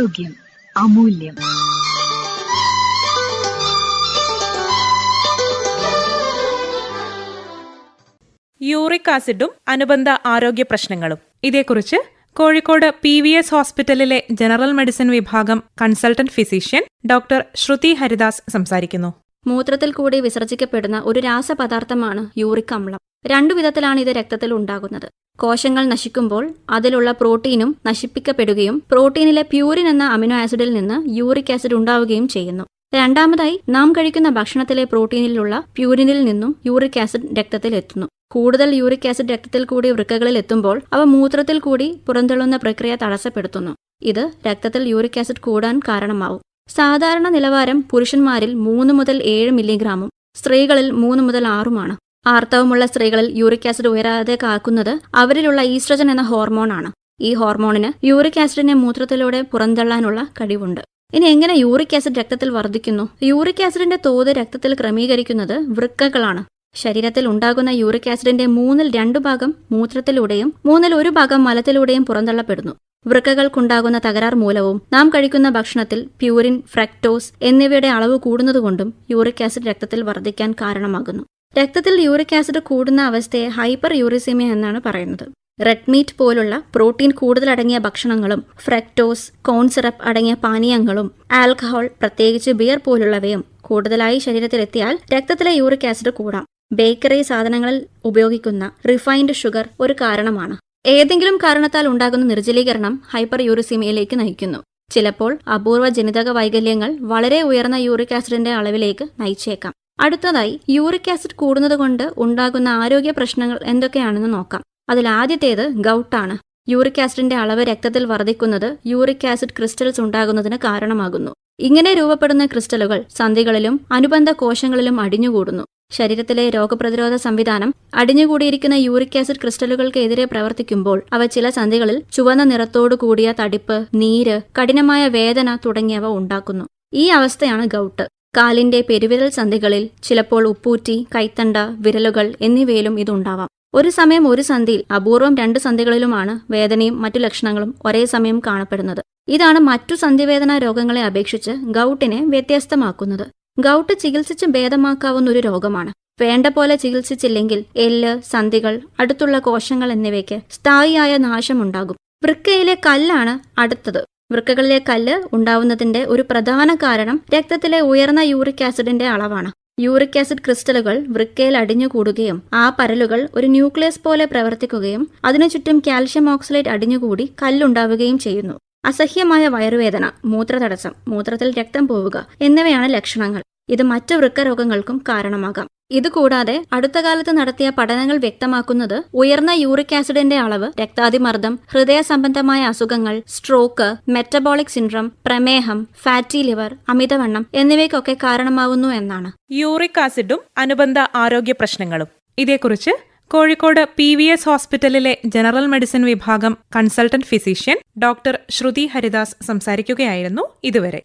ആരോഗ്യം അമൂല്യം. യൂറിക് ആസിഡും അനുബന്ധ ആരോഗ്യ പ്രശ്നങ്ങളും. ഇതേക്കുറിച്ച് കോഴിക്കോട് PVS ഹോസ്പിറ്റലിലെ ജനറൽ മെഡിസിൻ വിഭാഗം കൺസൾട്ടന്റ് ഫിസിഷ്യൻ ഡോക്ടർ ശ്രുതി ഹരിദാസ് സംസാരിക്കുന്നു. മൂത്രത്തിൽ കൂടി വിസർജിക്കപ്പെടുന്ന ഒരു രാസപദാർത്ഥമാണ് യൂറിക് അമ്ലം. 2 വിധത്തിലാണ് ഇത് രക്തത്തിൽ ഉണ്ടാകുന്നത്. കോശങ്ങൾ നശിക്കുമ്പോൾ അതിലുള്ള പ്രോട്ടീനും നശിപ്പിക്കപ്പെടുകയും പ്രോട്ടീനിലെ പ്യൂരിൻ എന്ന അമിനോ ആസിഡിൽ നിന്ന് യൂറിക് ആസിഡ് ഉണ്ടാവുകയും ചെയ്യുന്നു. രണ്ടാമതായി, നാം കഴിക്കുന്ന ഭക്ഷണത്തിലെ പ്രോട്ടീനിലുള്ള പ്യൂരിനിൽ നിന്നും യൂറിക് ആസിഡ് രക്തത്തിൽ എത്തുന്നു. കൂടുതൽ യൂറിക് ആസിഡ് രക്തത്തിൽ കൂടി വൃക്കകളിൽ എത്തുമ്പോൾ അവ മൂത്രത്തിൽ കൂടി പുറന്തള്ളുന്ന പ്രക്രിയ തടസ്സപ്പെടുത്തുന്നു. ഇത് രക്തത്തിൽ യൂറിക് ആസിഡ് കൂടാൻ കാരണമാവും. സാധാരണ നിലവാരം പുരുഷന്മാരിൽ 3 മുതൽ 7 മില്ലിഗ്രാമും സ്ത്രീകളിൽ 3 മുതൽ 6 ആർത്തവമുള്ള സ്ത്രീകളിൽ യൂറിക് ആസിഡ് ഉയരാതെ കാക്കുന്നത് അവരിലുള്ള ഈസ്ട്രജൻ എന്ന ഹോർമോണാണ്. ഈ ഹോർമോണിന് യൂറിക് ആസിഡിനെ മൂത്രത്തിലൂടെ പുറന്തള്ളാനുള്ള കഴിവുണ്ട്. ഇനി എങ്ങനെ യൂറിക് ആസിഡ് രക്തത്തിൽ വർദ്ധിക്കുന്നു? യൂറിക് ആസിഡിന്റെ തോത് രക്തത്തിൽ ക്രമീകരിക്കുന്നത് വൃക്കകളാണ്. ശരീരത്തിൽ ഉണ്ടാകുന്ന യൂറിക് ആസിഡിന്റെ 2/3 ഭാഗം മൂത്രത്തിലൂടെയും 1/3 മലത്തിലൂടെയും പുറന്തള്ളപ്പെടുന്നു. വൃക്കകൾക്കുണ്ടാകുന്ന തകരാർ മൂലവും നാം കഴിക്കുന്ന ഭക്ഷണത്തിൽ പ്യൂരിൻ, ഫ്രക്ടോസ് എന്നിവയുടെ അളവ് കൂടുന്നതുകൊണ്ടും യൂറിക് ആസിഡ് രക്തത്തിൽ വർദ്ധിക്കാൻ കാരണമാകുന്നു. രക്തത്തിൽ യൂറിക് ആസിഡ് കൂടുന്ന അവസ്ഥയെ ഹൈപ്പർ യൂറിസീമിയ എന്നാണ് പറയുന്നത്. റെഡ് മീറ്റ് പോലുള്ള പ്രോട്ടീൻ കൂടുതലടങ്ങിയ ഭക്ഷണങ്ങളും ഫ്രക്ടോസ്, കോൺ സിറപ്പ് അടങ്ങിയ പാനീയങ്ങളും ആൽക്കഹോൾ, പ്രത്യേകിച്ച് ബിയർ പോലുള്ളവയും കൂടുതലായി ശരീരത്തിലെത്തിയാൽ രക്തത്തിലെ യൂറിക് ആസിഡ് കൂടാം. ബേക്കറി സാധനങ്ങളിൽ ഉപയോഗിക്കുന്ന റിഫൈൻഡ് ഷുഗർ ഒരു കാരണമാണ്. ഏതെങ്കിലും കാരണത്താൽ ഉണ്ടാകുന്ന നിർജ്ജലീകരണം ഹൈപ്പർ യൂറിസീമിയയിലേക്ക് നയിക്കുന്നു. ചിലപ്പോൾ അപൂർവ ജനിതക വൈകല്യങ്ങൾ വളരെ ഉയർന്ന യൂറിക് ആസിഡിന്റെ അളവിലേക്ക് നയിച്ചേക്കാം. അടുത്തതായി, യൂറിക് ആസിഡ് കൂടുന്നതുകൊണ്ട് ഉണ്ടാകുന്ന ആരോഗ്യ പ്രശ്നങ്ങൾ എന്തൊക്കെയാണെന്ന് നോക്കാം. അതിൽ ആദ്യത്തേത് ഗൗട്ടാണ്. യൂറിക് ആസിഡിന്റെ അളവ് രക്തത്തിൽ വർദ്ധിക്കുന്നത് യൂറിക് ആസിഡ് ക്രിസ്റ്റൽസ് ഉണ്ടാകുന്നതിന് കാരണമാകുന്നു. ഇങ്ങനെ രൂപപ്പെടുന്ന ക്രിസ്റ്റലുകൾ സന്ധികളിലും അനുബന്ധ കോശങ്ങളിലും അടിഞ്ഞുകൂടുന്നു. ശരീരത്തിലെ രോഗപ്രതിരോധ സംവിധാനം അടിഞ്ഞുകൂടിയിരിക്കുന്ന യൂറിക് ആസിഡ് ക്രിസ്റ്റലുകൾക്കെതിരെ പ്രവർത്തിക്കുമ്പോൾ അവ ചില സന്ധികളിൽ ചുവന്ന നിറത്തോടു കൂടിയ തടിപ്പ്, നീര്, കഠിനമായ വേദന തുടങ്ങിയവ ഉണ്ടാക്കുന്നു. ഈ അവസ്ഥയാണ് ഗൗട്ട്. കാലിന്റെ പെരുവിരൽ സന്ധികളിൽ, ചിലപ്പോൾ ഉപ്പൂറ്റി, കൈത്തണ്ട, വിരലുകൾ എന്നിവയിലും ഇതുണ്ടാവാം. ഒരു സമയം ഒരു സന്ധിയിൽ, അപൂർവം 2 സന്ധികളിലുമാണ് വേദനയും മറ്റു ലക്ഷണങ്ങളും ഒരേ സമയം കാണപ്പെടുന്നത്. ഇതാണ് മറ്റു സന്ധിവേദനാ രോഗങ്ങളെ അപേക്ഷിച്ച് ഗൗട്ടിനെ വ്യത്യസ്തമാക്കുന്നത്. ഗൗട്ട് ചികിത്സിച്ച് ഭേദമാക്കാവുന്ന ഒരു രോഗമാണ്. വേണ്ട പോലെ ചികിത്സിച്ചില്ലെങ്കിൽ എല്ല്, സന്ധികൾ, അടുത്തുള്ള കോശങ്ങൾ എന്നിവയ്ക്ക് സ്ഥായിയായ നാശമുണ്ടാകും. വൃക്കയിലെ കല്ലാണ് അടുത്തത്. വൃക്കകളിലെ കല്ല് ഉണ്ടാവുന്നതിന്റെ ഒരു പ്രധാന കാരണം രക്തത്തിലെ ഉയർന്ന യൂറിക് ആസിഡിന്റെ അളവാണ്. യൂറിക് ആസിഡ് ക്രിസ്റ്റലുകൾ വൃക്കയിൽ അടിഞ്ഞുകൂടുകയും ആ പരലുകൾ ഒരു ന്യൂക്ലിയസ് പോലെ പ്രവർത്തിക്കുകയും അതിനു ചുറ്റും കാൽഷ്യം ഓക്സലേറ്റ് അടിഞ്ഞുകൂടി കല്ലുണ്ടാവുകയും ചെയ്യുന്നു. അസഹ്യമായ വയറുവേദന, മൂത്രതടസ്സം, മൂത്രത്തിൽ രക്തം പോവുക എന്നിവയാണ് ലക്ഷണങ്ങൾ. ഇത് മറ്റു വൃക്കരോഗങ്ങൾക്കും കാരണമാകാം. ഇതുകൂടാതെ അടുത്ത കാലത്ത് നടത്തിയ പഠനങ്ങൾ വ്യക്തമാക്കുന്നത് ഉയർന്ന യൂറിക് ആസിഡിന്റെ അളവ് രക്താതിമർദ്ദം, ഹൃദയ സംബന്ധമായ അസുഖങ്ങൾ, സ്ട്രോക്ക്, മെറ്റബോളിക് സിൻഡ്രം, പ്രമേഹം, ഫാറ്റി ലിവർ, അമിതവണ്ണം എന്നിവയ്ക്കൊക്കെ കാരണമാകുന്നു എന്നാണ്. യൂറിക് ആസിഡും അനുബന്ധ ആരോഗ്യ പ്രശ്നങ്ങളും. ഇതേക്കുറിച്ച് കോഴിക്കോട് PVS ഹോസ്പിറ്റലിലെ ജനറൽ മെഡിസിൻ വിഭാഗം കൺസൾട്ടന്റ് ഫിസിഷ്യൻ ഡോക്ടർ ശ്രുതി ഹരിദാസ് സംസാരിക്കുകയായിരുന്നു ഇതുവരെ.